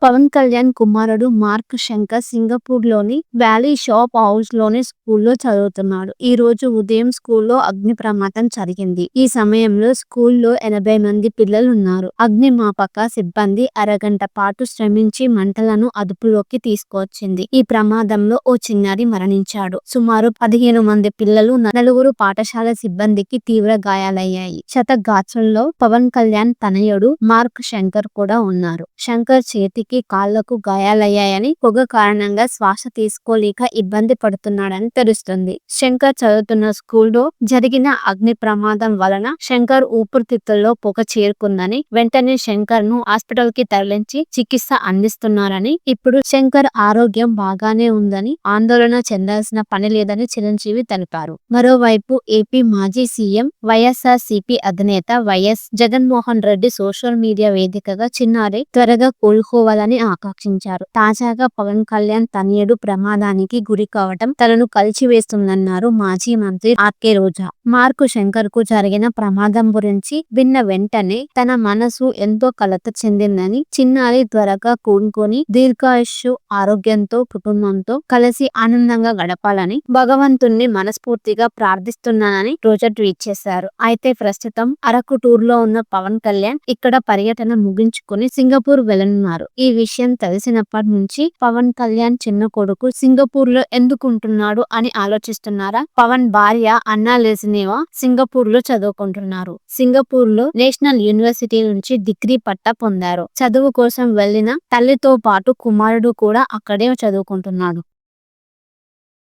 పవన్ కళ్యాణ్ కుమారుడు mark Shankar సింగపూర్‌లోని valley shop హౌస్‌లోని స్కూల్‌లో చదువుతున్నాడు. ఈ రోజు ఉదయం స్కూల్‌లో అగ్ని ప్రమాదం జరిగింది. ఈ సమయంలో స్కూల్‌లో 80 మంది పిల్లలున్నారు. అగ్నిమాపక సిబ్బంది అరగంట పాటు శ్రమించి మంటలను అదుపులోకి తీసుకువచ్చింది. ఈ ప్రమాదంలో ఓ చిన్నారి మరణించాడు. సుమారు 15 మంది పిల్లలు, 4 పాఠశాల సిబ్బందికి తీవ్ర గాయాలయ్యాయి. క్షతగాత్రుల్లో పవన్ కళ్యాణ్ తనయుడు మార్క్ శంకర్ కూడా ఉన్నారు. శంకర్ చేతికి, కాళ్లకు గాయాలయ్యాయని, పొగ కారణంగా శ్వాస తీసుకోలేక ఇబ్బంది పడుతున్నాడని తెలుస్తుంది. శంకర్ చదువుతున్న స్కూల్లో జరిగిన అగ్ని ప్రమాదం వలన శంకర్ ఊపిరితిత్తుల్లో పొగ చేరుకుందని, వెంటనే శంకర్ ను హాస్పిటల్ కి తరలించి చికిత్స అందిస్తున్నారని, ఇప్పుడు శంకర్ ఆరోగ్యం బాగానే ఉందని, ఆందోళన చెందాల్సిన పని లేదని చిరంజీవి తెలిపారు. మరోవైపు ఏపీ మాజీ సీఎం, వైఎస్ఆర్సీపీ అధినేత YS Jaganmohan Reddy social media వేదికగా చిన్నారి త్వరగా కోలుకోవాలని ఆకాంక్షించారు. తాజాగా పవన్ కళ్యాణ్ తనయుడు ప్రమాదానికి గురి కావటం తనను కలిచివేస్తుందన్నారు మాజీ మంత్రి ఆర్కే రోజా. మార్క్ శంకర్ కు జరిగిన ప్రమాదం గురించి విన్న వెంటనే తన మనసు ఎంతో కలత చెందిందని, చిన్నారి త్వరగా కోలుకొని దీర్ఘాయుష్షు, ఆరోగ్యంతో కుటుంబంతో కలిసి ఆనందంగా గడపాలని భగవంతుణ్ణి మనస్ఫూర్తిగా ప్రార్థిస్తున్నానని రోజా ట్వీట్ చేశారు. అయితే ప్రస్తుతం అరకు టూర్ లో ఉన్న పవన్ కళ్యాణ్ ఇక్కడ పర్యటన ముగించుకుని సింగపూర్ వెళ్లనున్నారు. ఈ విషయం తెలిసినప్పటి నుంచి పవన్ కళ్యాణ్ చిన్న కొడుకు సింగపూర్ లో ఎందుకుంటున్నాడు అని ఆలోచిస్తున్నారా? పవన్ భార్య అన్నా లెస్నివా సింగపూర్ లో చదువుకుంటున్నారు. సింగపూర్ లో నేషనల్ యూనివర్సిటీ నుంచి డిగ్రీ పట్టా పొందారు. చదువు కోసం వెళ్లిన తల్లితో పాటు కుమారుడు కూడా అక్కడే చదువుకుంటున్నాడు.